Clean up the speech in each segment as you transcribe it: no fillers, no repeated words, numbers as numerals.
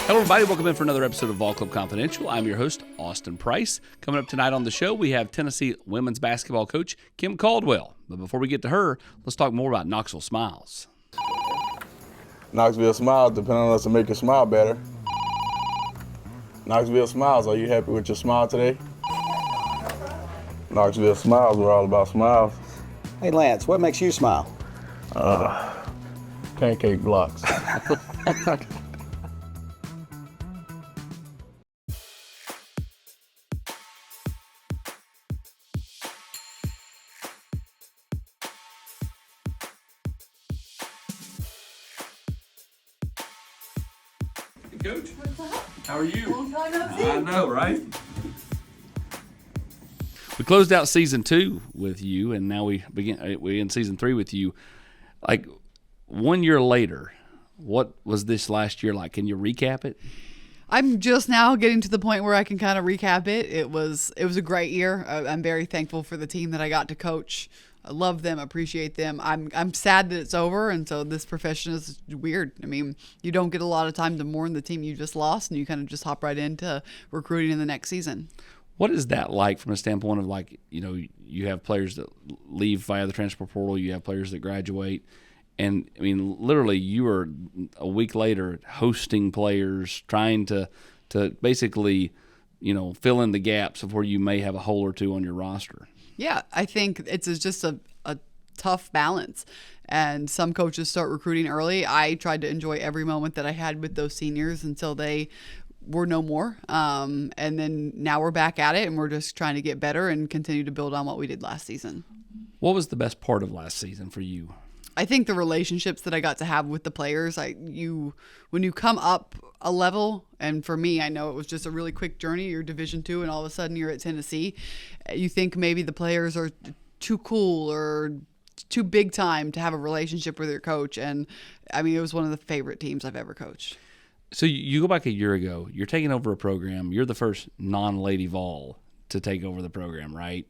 Hello, everybody. Welcome in for another episode of Vol Club Confidential. I'm your host, Austin Price. Coming up tonight on the show, we have Tennessee women's basketball coach Kim Caldwell. But before we get to her, let's talk more about Knoxville Smiles. Knoxville Smiles depend on us to make your smile better. Knoxville Smiles, are you happy with your smile today? Knoxville Smiles, we're all about smiles. Hey Lance, what makes you smile? Pancake blocks. Coach, how are you? Long time no see. I know, right? We closed out season 2 with you, and now we in season 3 with you. Like 1 year later, what was this last year like? Can you recap it? I'm just now getting to the point where I can kind of recap it. It was a great year. I'm very thankful for the team that I got to coach. I love them, appreciate them. I'm sad that it's over, and so this profession is weird. I mean, you don't get a lot of time to mourn the team you just lost, and you kind of just hop right into recruiting in the next season. What is that like from a standpoint of, like, you know, you have players that leave via the transfer portal, you have players that graduate, and I mean, literally, you are a week later hosting players, trying to basically, you know, fill in the gaps of where you may have a hole or two on your roster. Yeah, I think it's just a tough balance. And some coaches start recruiting early. I tried to enjoy every moment that I had with those seniors until they were no more. And then now we're back at it, and we're just trying to get better and continue to build on what we did last season. What was the best part of last season for you? I think the relationships that I got to have with the players, when you come up a level, and for me, I know it was just a really quick journey. You're Division II, and all of a sudden you're at Tennessee. You think maybe the players are too cool or too big time to have a relationship with your coach. And I mean, it was one of the favorite teams I've ever coached. So you go back a year ago, you're taking over a program. You're the first non-Lady Vol to take over the program, right?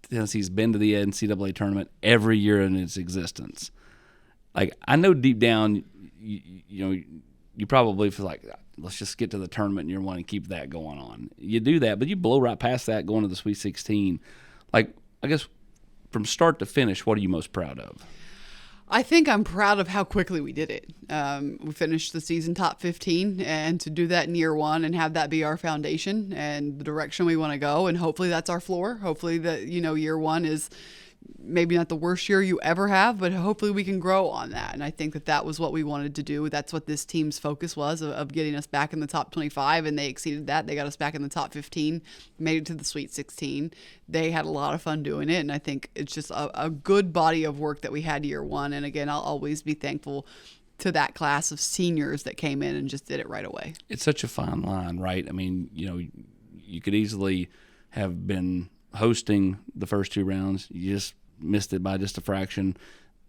Tennessee's been to the NCAA tournament every year in its existence. Like, I know deep down, you know, you probably feel like, let's just get to the tournament in year one and keep that going on. You do that, but you blow right past that going to the Sweet 16. Like, I guess from start to finish, what are you most proud of? I think I'm proud of how quickly we did it. We finished the season top 15, and to do that in year one and have that be our foundation and the direction we want to go, and hopefully that's our floor. Hopefully that, you know, year one is maybe not the worst year you ever have, but hopefully we can grow on that. And I think that was what we wanted to do. That's what this team's focus was, of getting us back in the top 25, and they exceeded that. They got us back in the top 15, made it to the Sweet 16. They had a lot of fun doing it, and I think it's just a good body of work that we had year one. And again, I'll always be thankful to that class of seniors that came in and just did it right away. It's such a fine line, right? I mean, you know, you could easily have been hosting the first 2 rounds. You just missed it by just a fraction.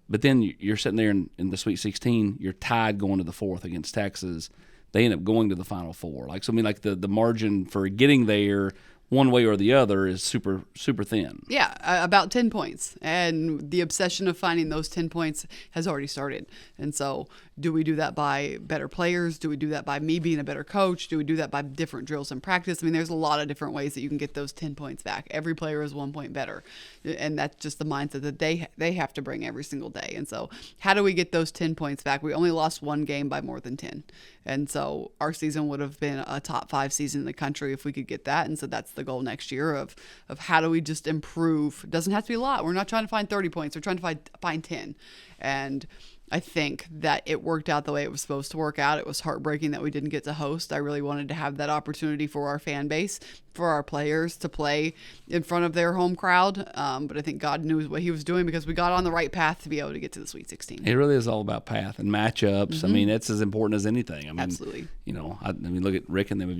But then you're sitting there in the Sweet 16, you're tied going to the 4th against Texas. They end up going to the Final Four. Like, so I mean, like the margin for getting there one way or the other is super, super thin. Yeah, about 10 points. And the obsession of finding those 10 points has already started. And so do we do that by better players? Do we do that by me being a better coach? Do we do that by different drills in practice? I mean, there's a lot of different ways that you can get those 10 points back. Every player is 1 point better. And that's just the mindset that they have to bring every single day. And so how do we get those 10 points back? We only lost 1 game by more than 10. And so our season would have been a top 5 season in the country if we could get that. And so that's the goal next year of how do we just improve. It doesn't have to be a lot. We're not trying to find 30 points. We're trying to find 10. And I think that it worked out the way it was supposed to work out. It was heartbreaking that we didn't get to host. I really wanted to have that opportunity for our fan base, for our players to play in front of their home crowd. But I think God knew what he was doing because we got on the right path to be able to get to the Sweet 16. It really is all about path and matchups. Mm-hmm. I mean, it's as important as anything. I mean, Absolutely. You know, I mean, look at Rick and them.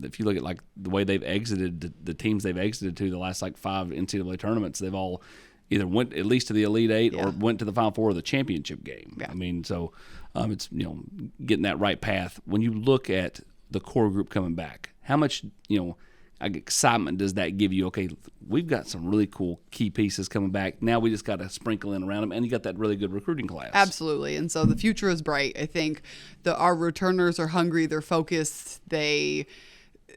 If you look at like the way they've exited, the teams they've exited to the last like 5 NCAA tournaments, they've all either went at least to the Elite Eight or went to the Final Four of the championship game. Yeah. I mean, so it's, you know, getting that right path. When you look at the core group coming back, how much, you know, excitement does that give you? Okay, we've got some really cool key pieces coming back. Now we just got to sprinkle in around them, and you got that really good recruiting class. Absolutely. And so the future is bright. I think our returners are hungry. They're focused. They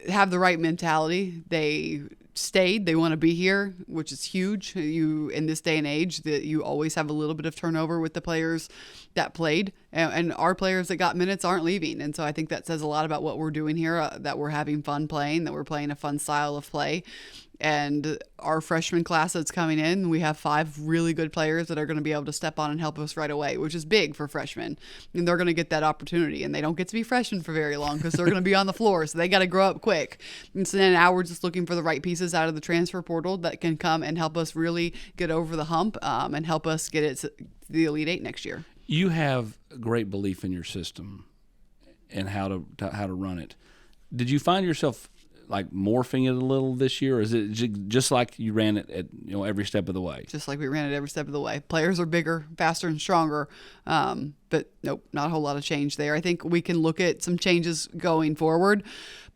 have the right mentality. They stayed. They want to be here, which is huge. You in this day and age that you always have a little bit of turnover with the players that played, and our players that got minutes aren't leaving. And so I think that says a lot about what we're doing here, that we're having fun playing, that we're playing a fun style of play. And our freshman class that's coming in, we have 5 really good players that are going to be able to step on and help us right away, which is big for freshmen. And they're going to get that opportunity. And they don't get to be freshmen for very long because they're going to be on the floor. So they got to grow up quick. And so then now we're just looking for the right pieces out of the transfer portal that can come and help us really get over the hump and help us get it to the Elite Eight next year. You have great belief in your system and how to run it. Did you find yourself like morphing it a little this year, or is it just like you ran it at every step of the way? Just like we ran it every step of the way. Players are bigger, faster, and stronger, but nope, not a whole lot of change there. I think we can look at some changes going forward,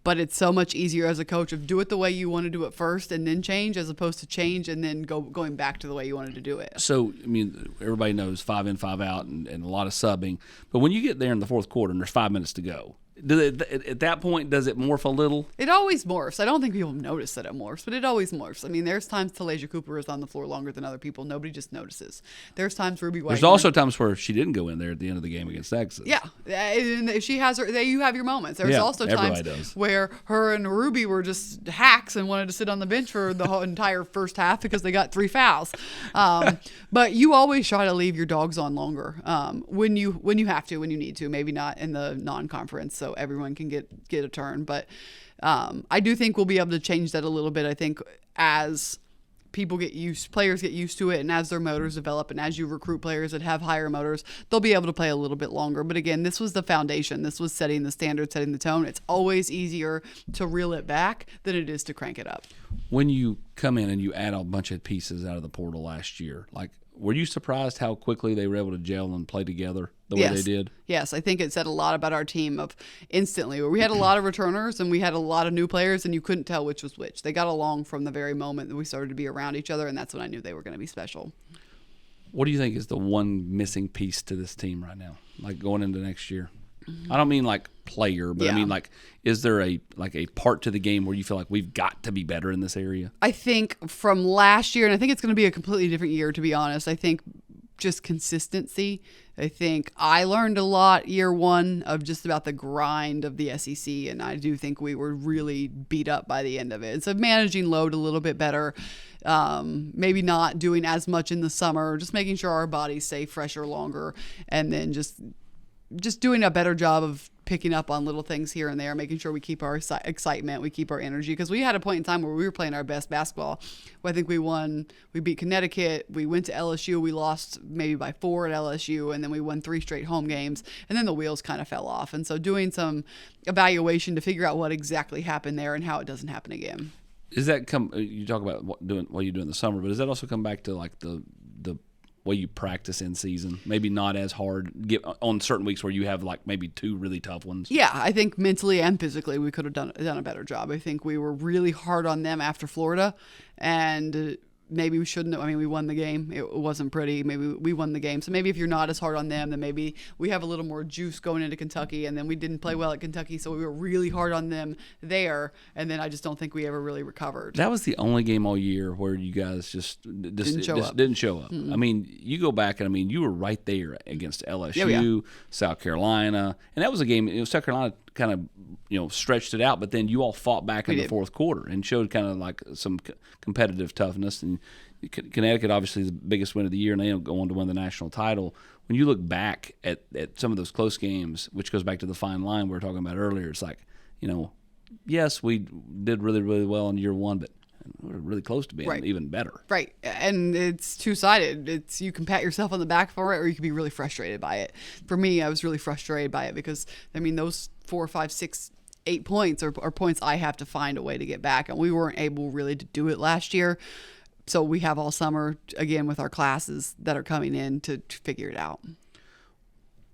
but it's so much easier as a coach of do it the way you want to do it first and then change, as opposed to change and then going back to the way you wanted to do it. So, I mean, everybody knows 5 in, 5 out and a lot of subbing, but when you get there in the fourth quarter and there's 5 minutes to go, at that point, does it morph a little? It always morphs. I don't think people notice that it morphs, but it always morphs. I mean, there's times Talasia Cooper is on the floor longer than other people. Nobody just notices. There's times Ruby White. There's also times where she didn't go in there at the end of the game against Texas. Yeah, and she has her. You have your moments. There's also times where her and Ruby were just hacks and wanted to sit on the bench for the whole entire first half because they got 3 fouls. But you always try to leave your dogs on longer when you have to, when you need to. Maybe not in the non-conference, so everyone can get a turn. But I do think we'll be able to change that a little bit. I think as players get used to it, and as their motors develop, and as you recruit players that have higher motors, they'll be able to play a little bit longer. But again, this was the foundation. This was setting the standard, setting the tone. It's always easier to reel it back than it is to crank it up. When you come in and you add a bunch of pieces out of the portal last year, were you surprised how quickly they were able to gel and play together the way they did? Yes, I think it said a lot about our team of instantly. Where we had a lot of returners and we had a lot of new players, and you couldn't tell which was which. They got along from the very moment that we started to be around each other, and that's when I knew they were going to be special. What do you think is the one missing piece to this team right now, going into next year? I don't mean player, but I mean is there a part to the game where you feel like we've got to be better in this area? I think from last year, and I think it's going to be a completely different year, to be honest. I think just consistency. I think I learned a lot year one of just about the grind of the SEC, and I do think we were really beat up by the end of it. So managing load a little bit better, maybe not doing as much in the summer, just making sure our bodies stay fresher longer, and then just doing a better job of picking up on little things here and there, making sure we keep our excitement, we keep our energy. Because we had a point in time where we were playing our best basketball. I think we beat Connecticut, we went to LSU, we lost maybe by 4 at LSU, and then we won 3 straight home games, and then the wheels kind of fell off. And so doing some evaluation to figure out what exactly happened there and how it doesn't happen again. Does that you talk about what you do in the summer, but does that also come back to the way you practice in season? Maybe not as hard on certain weeks where you have maybe 2 really tough ones. Yeah, I think mentally and physically we could have done a better job. I think we were really hard on them after Florida, and maybe we shouldn't have. I mean, we won the game. It wasn't pretty. Maybe we won the game. So maybe if you're not as hard on them, then maybe we have a little more juice going into Kentucky, and then we didn't play well at Kentucky, so we were really hard on them there, and then I just don't think we ever really recovered. That was the only game all year where you guys just didn't show up. Mm-hmm. I mean, you go back and you were right there against LSU, South Carolina, and that was a game. South Carolina kind of stretched it out, but then you all fought back in the fourth quarter and showed kind of some competitive toughness. And Connecticut obviously is the biggest win of the year, and they go on to win the national title. When you look back at some of those close games, which goes back to the fine line we were talking about earlier, it's yes, we did really, really well in year one, but we're really close to being even better. Right. And it's two-sided. You can pat yourself on the back for it, or you can be really frustrated by it. For me, I was really frustrated by it because, those 4, 5, 6, 8 points are points I have to find a way to get back. And we weren't able really to do it last year. So we have all summer, again, with our classes that are coming in to figure it out.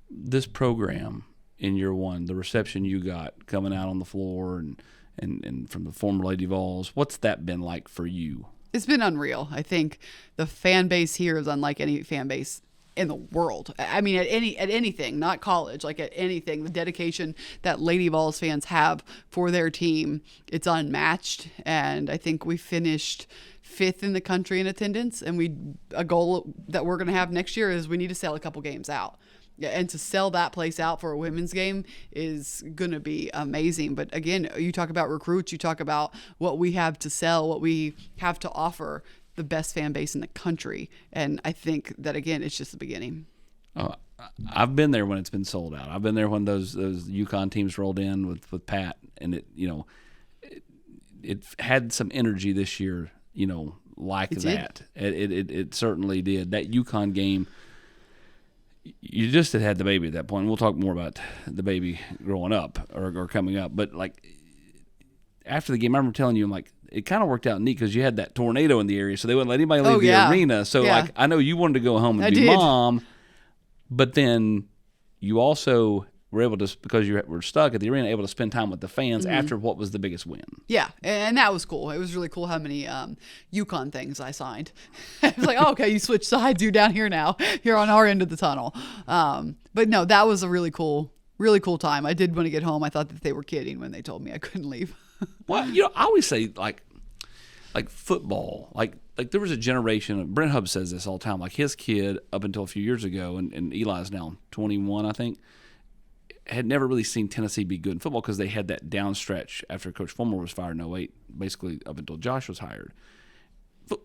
This program in year one, the reception you got coming out on the floor and and from the former Lady Vols. What's that been like for you? It's been unreal. I think the fan base here is unlike any fan base in the world. I mean, at anything, not college, like at anything, the dedication that Lady Vols fans have for their team, it's unmatched. And I think we finished 5th in the country in attendance. And a goal that we're going to have next year is we need to sell a couple games out. And to sell that place out for a women's game is going to be amazing. But again, you talk about recruits, you talk about what we have to sell, what we have to offer, the best fan base in the country. And I think that, again, it's just the beginning. Oh, I've been there when it's been sold out. I've been there when those UConn teams rolled in with Pat, and it had some energy this year, like that. It certainly did. That UConn game, you just had the baby at that point. We'll talk more about the baby growing up or coming up. But, like, after the game, I remember telling you, I'm like, it kind of worked out neat because you had that tornado in the area, so they wouldn't let anybody leave the arena. So, like, I know you wanted to go home and be mom, but then you also were able to, because you were stuck at the arena, able to spend time with the fans after what was the biggest win. Yeah, and that was cool. It was really cool how many UConn things I signed. It was like, oh, okay, you switched sides. You're down here now. You're on our end of the tunnel. But no, that was a really cool time. I did want to get home. I thought that they were kidding when they told me I couldn't leave. Well, I always say, like football, like there was a generation of, Brent Hubbs says this all the time, like his kid up until a few years ago, and Eli's now 21, I think, had never really seen Tennessee be good in football because they had that down stretch after Coach Fulmer was fired in 08, basically up until Josh was hired.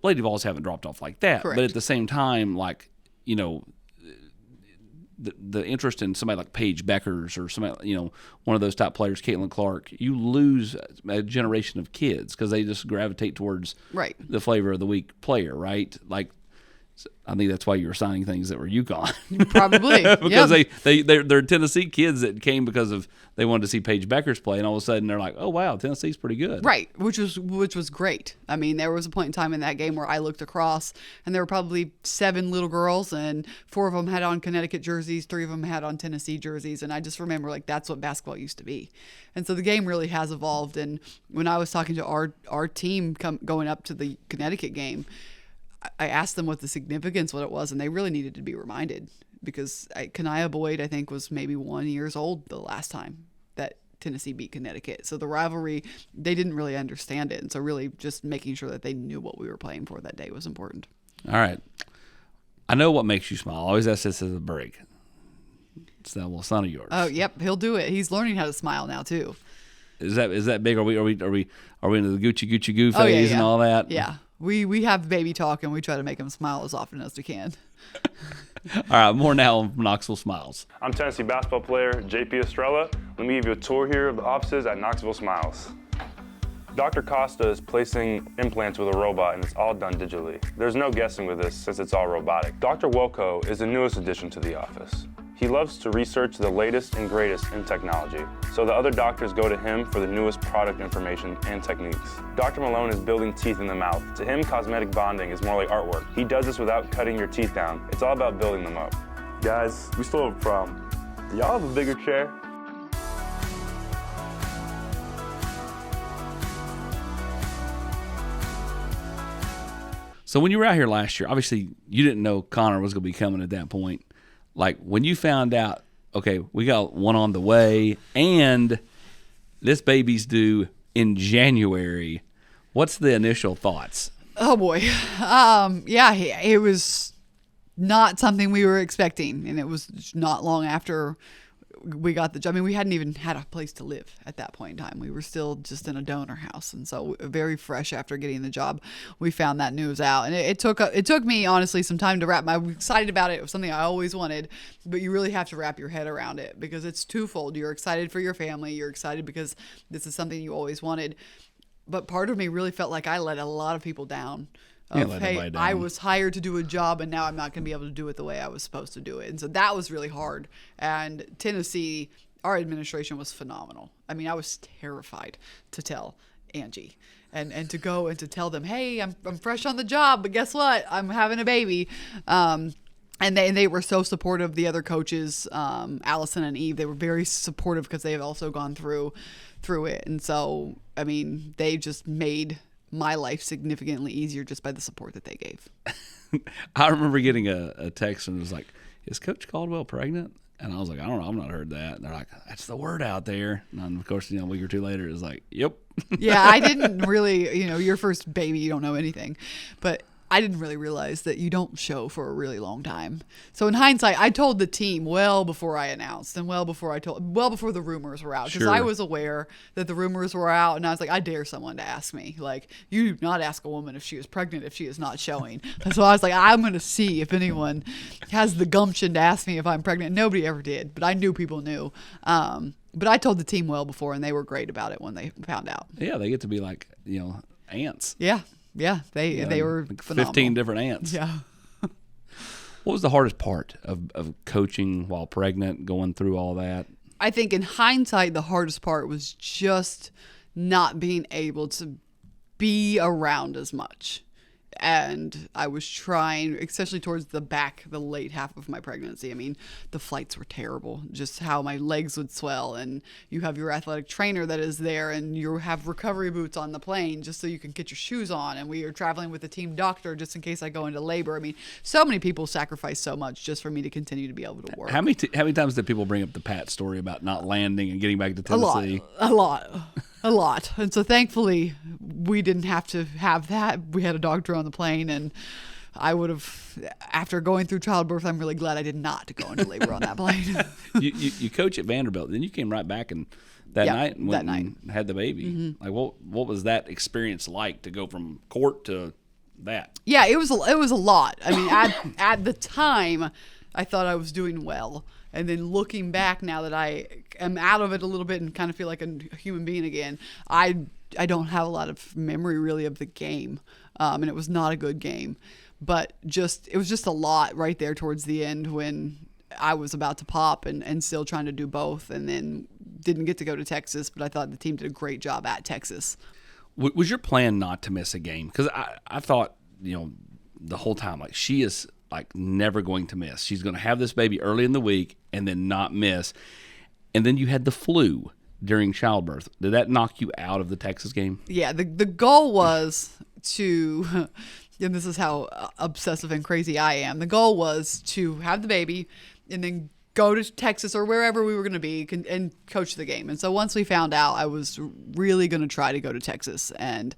Lady Vols haven't dropped off like that. Correct. But at the same time, like, the interest in somebody like Paige Beckers or somebody, one of those top players, Caitlin Clark, you lose a generation of kids because they just gravitate towards the flavor of the week player, right? Like, I think that's why you were signing things that were UConn. Probably. Because they're Tennessee kids that came because of they wanted to see Paige Beckers play, and all of a sudden they're like, oh, wow, Tennessee's pretty good. Right, which was great. I mean, there was a point in time in that game where I looked across, and there were probably 7 little girls, and 4 of them had on Connecticut jerseys, 3 of them had on Tennessee jerseys, and I just remember, like, that's what basketball used to be. And so the game really has evolved, and when I was talking to our team going up to the Connecticut game, I asked them what the significance, what it was, and they really needed to be reminded because Kanaya Boyd, I think, was maybe 1 year old the last time that Tennessee beat Connecticut. So the rivalry, they didn't really understand it. And so really just making sure that they knew what we were playing for that day was important. All right. I know what makes you smile. I always ask this as a break. It's that little son of yours. Oh, yep. He'll do it. He's learning how to smile now, too. Is that big? Are we into the Gucci Goo phase and all that? Yeah. We have baby talk, and we try to make him smile as often as we can. All right, more now on Knoxville Smiles. I'm Tennessee basketball player JP Estrella. Let me give you a tour here of the offices at Knoxville Smiles. Dr. Costa is placing implants with a robot, and it's all done digitally. There's no guessing with this since it's all robotic. Dr. Wilco is the newest addition to the office. He loves to research the latest and greatest in technology, so the other doctors go to him for the newest product information and techniques. Dr. Malone is building teeth in the mouth. To him, cosmetic bonding is more like artwork. He does this without cutting your teeth down. It's all about building them up. Guys, we still have a problem. Do y'all have a bigger chair? So when you were out here last year, obviously you didn't know Conor was going to be coming at that point. Like, when you found out, okay, we got one on the way, and this baby's due in January, what's the initial thoughts? Oh, boy. It was not something we were expecting, and it was not long after we got the job. I mean, we hadn't even had a place to live at that point in time. We were still just in a donor house, and so very fresh after getting the job, we found that news out. And it took me honestly some time to wrap. I was excited about it. It was something I always wanted, but you really have to wrap your head around it because it's twofold. You're excited for your family. You're excited because this is something you always wanted. But part of me really felt like I let a lot of people down. I was hired to do a job, and now I'm not going to be able to do it the way I was supposed to do it. And so that was really hard. And Tennessee, our administration was phenomenal. I mean, I was terrified to tell Angie and to go and to tell them, hey, I'm fresh on the job, but guess what? I'm having a baby. And they were so supportive. The other coaches, Allison and Eve, they were very supportive because they have also gone through it. And so I mean, they just made my life significantly easier just by the support that they gave. I remember getting a text and it was like, "Is Coach Caldwell pregnant?" And I was like, "I don't know. I've not heard that." And they're like, "That's the word out there." And of course, a week or two later, it was like, "Yep." Yeah, I didn't really, your first baby, you don't know anything. But I didn't really realize that you don't show for a really long time. So in hindsight, I told the team well before I announced and well before the rumors were out. Because I was aware that the rumors were out, and I was like, I dare someone to ask me. Like, you do not ask a woman if she is pregnant if she is not showing. And so I was like, I'm going to see if anyone has the gumption to ask me if I'm pregnant. Nobody ever did, but I knew people knew. But I told the team well before, and they were great about it when they found out. Yeah, they get to be like, ants. Yeah. Yeah, they were like phenomenal. 15 different ants. Yeah. What was the hardest part of coaching while pregnant, going through all that? I think in hindsight, the hardest part was just not being able to be around as much. And I was trying, especially towards the late half of my pregnancy. I mean, the flights were terrible, just how my legs would swell. And you have your athletic trainer that is there, and you have recovery boots on the plane just so you can get your shoes on. And we are traveling with a team doctor just in case I go into labor. I mean, so many people sacrifice so much just for me to continue to be able to work. How many times did people bring up the Pat story about not landing and getting back to Tennessee? A lot. And so thankfully we didn't have to have that. We had a doctor on the plane, and I would have, after going through childbirth, I'm really glad I did not go into labor on that plane. You coach at Vanderbilt, then you came right back and night and went and had the baby. Mm-hmm. Like what was that experience like to go from court to that? Yeah, it was a lot. I mean, at the time I thought I was doing well. And then looking back now that I am out of it a little bit and kind of feel like a human being again, I don't have a lot of memory really of the game. And it was not a good game. But it was just a lot right there towards the end when I was about to pop and still trying to do both. And then didn't get to go to Texas, but I thought the team did a great job at Texas. Was your plan not to miss a game? Because I thought, the whole time, like, she is like never going to miss. She's going to have this baby early in the week and then not miss. And then you had the flu during childbirth. Did that knock you out of the Texas game? Yeah, the goal was to, and this is how obsessive and crazy I am, the goal was to have the baby and then go to Texas or wherever we were going to be and coach the game. And so once we found out, I was really going to try to go to Texas and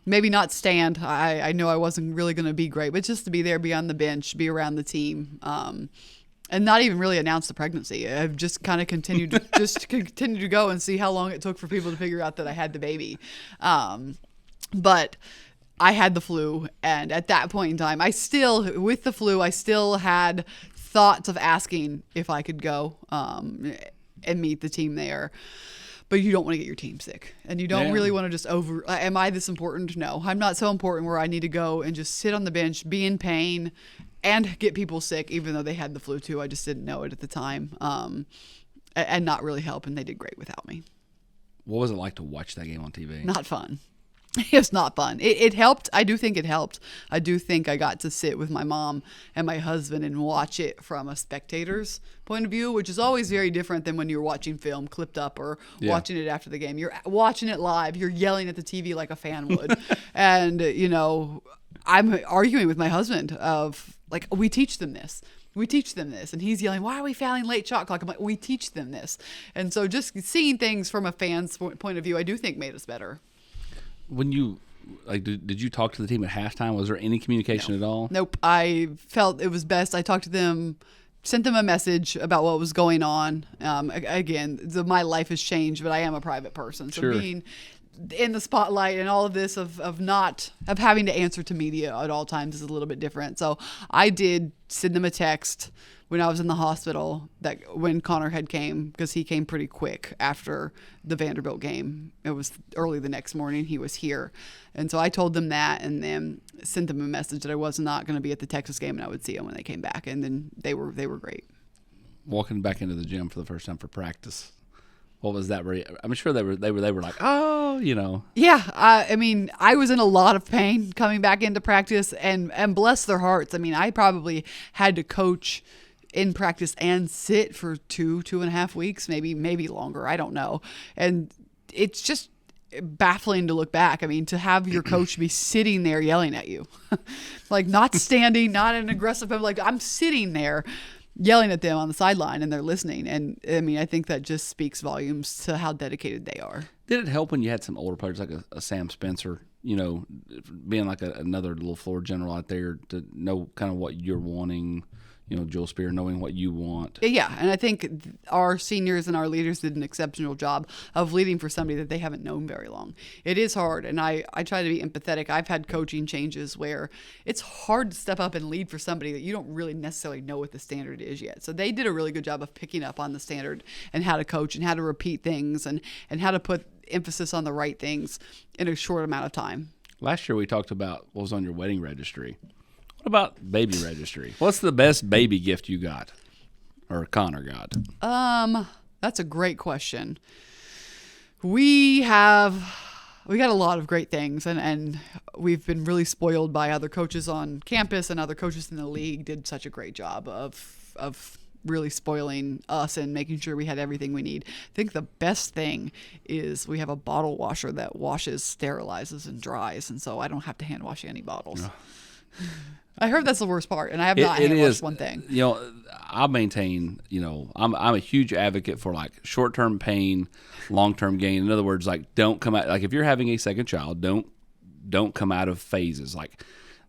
maybe not stand. I know I wasn't really going to be great, but just to be there, be on the bench, be around the team, and not even really announce the pregnancy. I've just kind of continued to go and see how long it took for people to figure out that I had the baby. But I had the flu, and at that point in time, with the flu, I still had thoughts of asking if I could go and meet the team there. But you don't want to get your team sick, and you don't really want to just am I this important? No, I'm not so important where I need to go and just sit on the bench, be in pain, and get people sick, even though they had the flu too. I just didn't know it at the time, and not really help, and they did great without me. What was it like to watch that game on TV? Not fun. It was not fun. It helped. I do think it helped. I do think I got to sit with my mom and my husband and watch it from a spectator's point of view, which is always very different than when you're watching film clipped up or watching it after the game. You're watching it live. You're yelling at the TV like a fan would. And, I'm arguing with my husband of, like, we teach them this. We teach them this. And he's yelling, why are we fouling late shot clock? I'm like, we teach them this. And so just seeing things from a fan's point of view, I do think made us better. When you, did you talk to the team at halftime? Was there any communication at all? Nope. I felt it was best. I talked to them, sent them a message about what was going on. Again, my life has changed, but I am a private person. So being in the spotlight and all of this of having to answer to media at all times is a little bit different. So I did send them a text when I was in the hospital that when Conor had came, because he came pretty quick after the Vanderbilt game. It was early the next morning. He was here. And so I told them that and then sent them a message that I was not going to be at the Texas game and I would see them when they came back. And then they were great. Walking back into the gym for the first time for practice. What was that? I'm sure they were like, oh, Yeah, I mean, I was in a lot of pain coming back into practice, and bless their hearts. I mean, I probably had to coach in practice and sit for 2.5 weeks, maybe longer. I don't know. And it's just baffling to look back. I mean, to have your coach be sitting there yelling at you, like not standing, not in an aggressive, like I'm sitting there yelling at them on the sideline and they're listening. And I mean, I think that just speaks volumes to how dedicated they are. Did it help when you had some older players like a Sam Spencer, you know, being like another little floor general out there to know kind of what you're wanting, you know, Joel Spear knowing what you want? Yeah, and I think our seniors and our leaders did an exceptional job of leading for somebody that they haven't known very long. It is hard, and I try to be empathetic. I've had coaching changes where it's hard to step up and lead for somebody that you don't really necessarily know what the standard is yet. So they did a really good job of picking up on the standard and how to coach and how to repeat things and how to put emphasis on the right things in a short amount of time. Last year we talked about what was on your wedding registry. What about baby registry? What's the best baby gift you got or Conor got? That's a great question. We got a lot of great things, and we've been really spoiled by other coaches on campus, and other coaches in the league did such a great job of really spoiling us and making sure we had everything we need. I think the best thing is we have a bottle washer that washes, sterilizes, and dries, and so I don't have to hand wash any bottles. No. I heard that's the worst part, and I have not hand washed one thing. You know, I maintain, you know, I'm a huge advocate for like short-term pain, long-term gain. In other words, like don't come out, like if you're having a second child, don't come out of phases. Like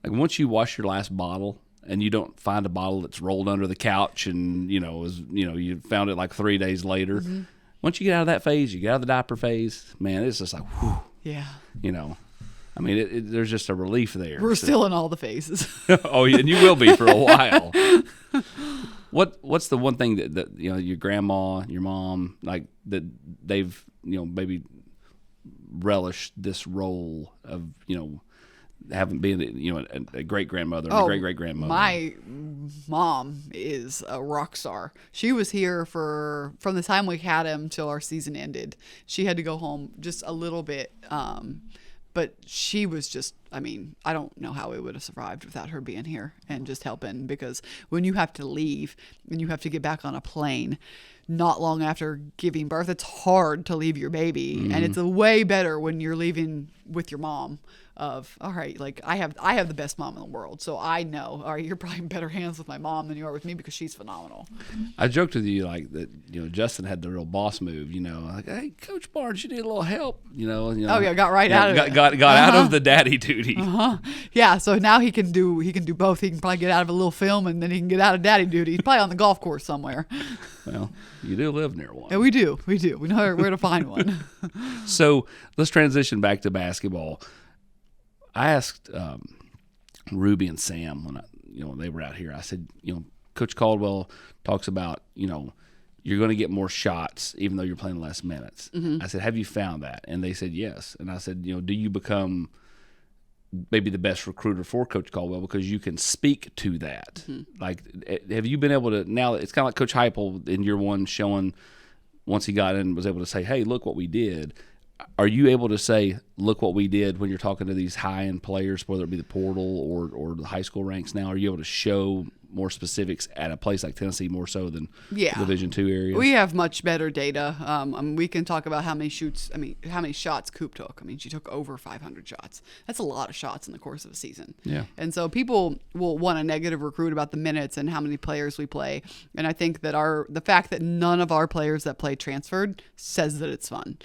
once you wash your last bottle and you don't find a bottle that's rolled under the couch and, you found it like 3 days later. Mm-hmm. Once you get out of that phase, you get out of the diaper phase, man, it's just like, whew. Yeah. You know, I mean, there's just a relief there. We're still in all the phases. Oh, yeah, and you will be for a while. What's the one thing that you know, your grandma, your mom, like that they've, you know, maybe relished this role of, you know, having been, you know, a great grandmother, and a great great grandmother? My mom is a rock star. She was here from the time we had him till our season ended. She had to go home just a little bit, but she was just, I mean, I don't know how we would have survived without her being here and just helping, because when you have to leave and you have to get back on a plane not long after giving birth, it's hard to leave your baby. Mm-hmm. And it's way better when you're leaving with your mom. Of, all right, like I have the best mom in the world, so I know, all right, you're probably in better hands with my mom than you are with me, because she's phenomenal. I joked with you like that, you know, Justin had the real boss move, you know, like, hey, Coach Barnes, you need a little help, you know. Oh yeah, got right out of it. Got out of the daddy duty. Yeah, so now he can do both. He can probably get out of a little film, and then he can get out of daddy duty. He's probably on the golf course somewhere. Well, you do live near one. Yeah, we do. We know where to find one. So let's transition back to basketball. I asked Ruby and Sam when they were out here. I said, you know, Coach Caldwell talks about, you know, you're going to get more shots even though you're playing less minutes. Mm-hmm. I said, have you found that? And they said yes. And I said, you know, do you become maybe the best recruiter for Coach Caldwell because you can speak to that? Mm-hmm. Like, have you been able to, now it's kind of like Coach Heupel in year one showing, once he got in, was able to say, hey, look what we did. Are you able to say, look what we did when you're talking to these high-end players, whether it be the portal or the high school ranks now? Are you able to show more specifics at a place like Tennessee more so than Division II area? We have much better data. We can talk about how many shots Coop took. I mean, she took over 500 shots. That's a lot of shots in the course of a season. Yeah. And so people will want a negative recruit about the minutes and how many players we play. And I think that the fact that none of our players that play transferred says that it's fun.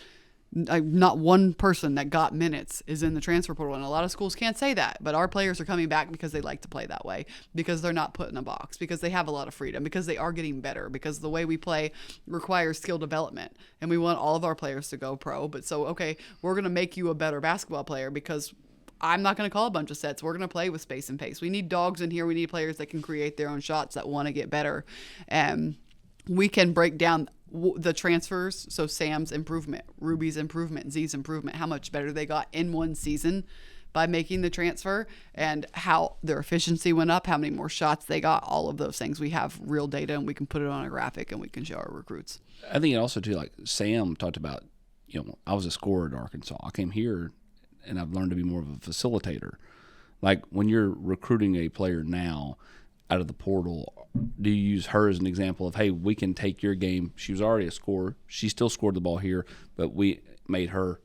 Not one person that got minutes is in the transfer portal, and a lot of schools can't say that, but our players are coming back because they like to play that way, because they're not put in a box, because they have a lot of freedom, because they are getting better, because the way we play requires skill development, and we want all of our players to go pro. But so, okay, we're going to make you a better basketball player because I'm not going to call a bunch of sets. We're going to play with space and pace. We need dogs in here. We need players that can create their own shots, that want to get better. And we can break down the transfers, so Sam's improvement, Ruby's improvement, Z's improvement, how much better they got in one season by making the transfer, and how their efficiency went up, how many more shots they got, all of those things. We have real data, and we can put it on a graphic, and we can show our recruits. I think also, too, like Sam talked about, you know, I was a scorer at Arkansas. I came here, and I've learned to be more of a facilitator. Like, when you're recruiting a player now out of the portal, do you use her as an example of, hey, we can take your game? She was already a scorer. She still scored the ball here, but we made her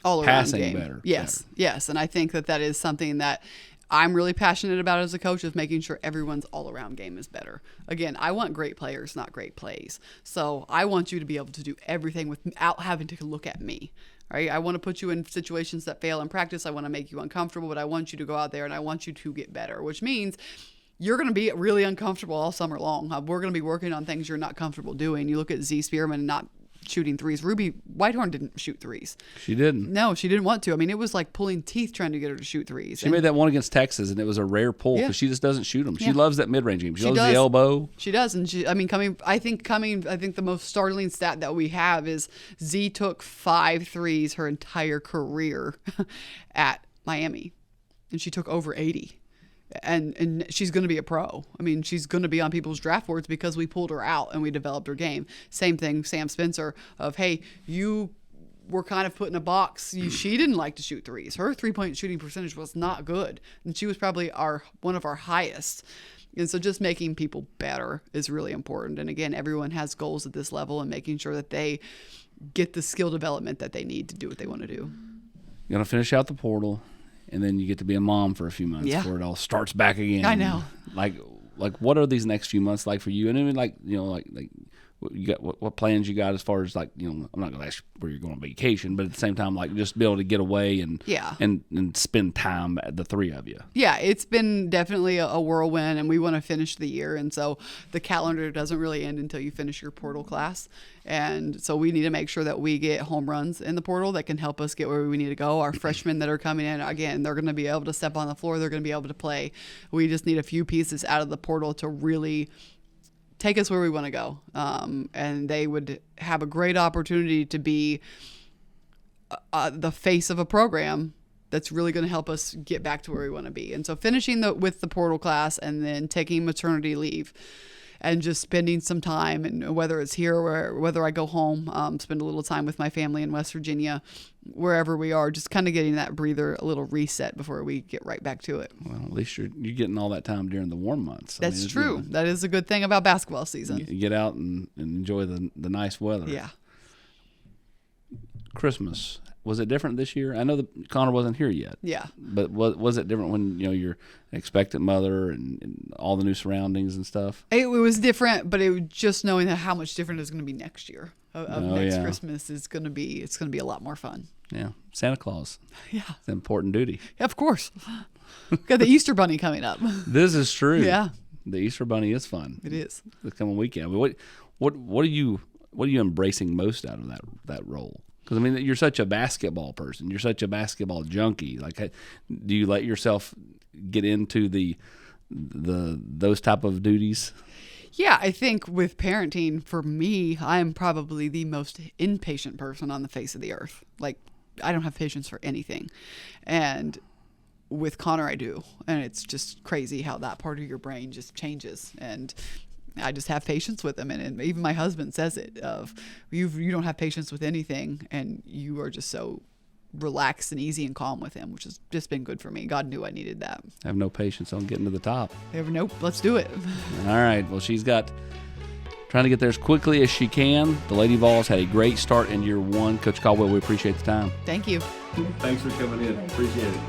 all around passing game. better. Yes, yes, and I think that is something that I'm really passionate about as a coach, of making sure everyone's all-around game is better. Again, I want great players, not great plays. So I want you to be able to do everything without having to look at me. Right? I want to put you in situations that fail in practice. I want to make you uncomfortable, but I want you to go out there and I want you to get better, which means you're going to be really uncomfortable all summer long. We're going to be working on things you're not comfortable doing. You look at Z Spearman not shooting threes. Ruby Whitehorn didn't shoot threes. She didn't. No, she didn't want to. I mean, it was like pulling teeth trying to get her to shoot threes. She made that one against Texas, and it was a rare pull because she just doesn't shoot them. She loves that mid-range game. She loves the elbow. She does, and I think the most startling stat that we have is Z took 5 threes her entire career at Miami, and she took over 80. And she's going to be a pro. I mean, she's going to be on people's draft boards because we pulled her out and we developed her game. Same thing, Sam Spencer, of, hey, you were kind of put in a box. She didn't like to shoot threes. Her three-point shooting percentage was not good, and she was probably one of our highest. And so just making people better is really important. And again, everyone has goals at this level, and making sure that they get the skill development that they need to do what they want to do. You're going to finish out the portal. And then you get to be a mom for a few months before it all starts back again. I know. Like what are these next few months like for you? And I mean, like you got what plans you got as far as I'm not gonna ask where you're going on vacation, but at the same time, like just be able to get away and spend time the three of you. Yeah, it's been definitely a whirlwind, and we want to finish the year, and so the calendar doesn't really end until you finish your portal class. And so we need to make sure that we get home runs in the portal that can help us get where we need to go. Our freshmen that are coming in, again, they're going to be able to step on the floor. They're going to be able to play. We just need a few pieces out of the portal to really take us where we want to go. And they would have a great opportunity to be the face of a program that's really going to help us get back to where we want to be. And so finishing with the portal class and then taking maternity leave and just spending some time, and whether it's here or whether I go home, spend a little time with my family in West Virginia, wherever we are, just kind of getting that breather, a little reset before we get right back to it. Well, at least you're getting all that time during the warm months. That's true. That is a good thing about basketball season. You get out and enjoy the nice weather. Yeah. Christmas. Was it different this year? I know that Conor wasn't here yet. Yeah. But was it different when you're an expectant mother and all the new surroundings and stuff? It was different, but it was just knowing that how much different it's going to be next year. Next Christmas is going to be a lot more fun. Yeah, Santa Claus. Yeah, it's an important duty. Yeah, of course. Got the Easter Bunny coming up. This is true. Yeah, the Easter Bunny is fun. It is the coming weekend. What are you embracing most out of that role? Because I mean, you're such a basketball person. You're such a basketball junkie. Like, do you let yourself get into those type of duties? Yeah, I think with parenting, for me, I'm probably the most impatient person on the face of the earth. Like, I don't have patience for anything. And with Conor, I do. And it's just crazy how that part of your brain just changes. And I just have patience with him. And even my husband says it, of you don't have patience with anything, and you are just so relaxed and easy and calm with him, which has just been good for me. God knew I needed that. I have no patience on getting to the top. Nope, let's do it. All right. Well, she's trying to get there as quickly as she can. The Lady Vols had a great start in year one. Coach Caldwell, we appreciate the time. Thank you. Thanks for coming in. Appreciate it.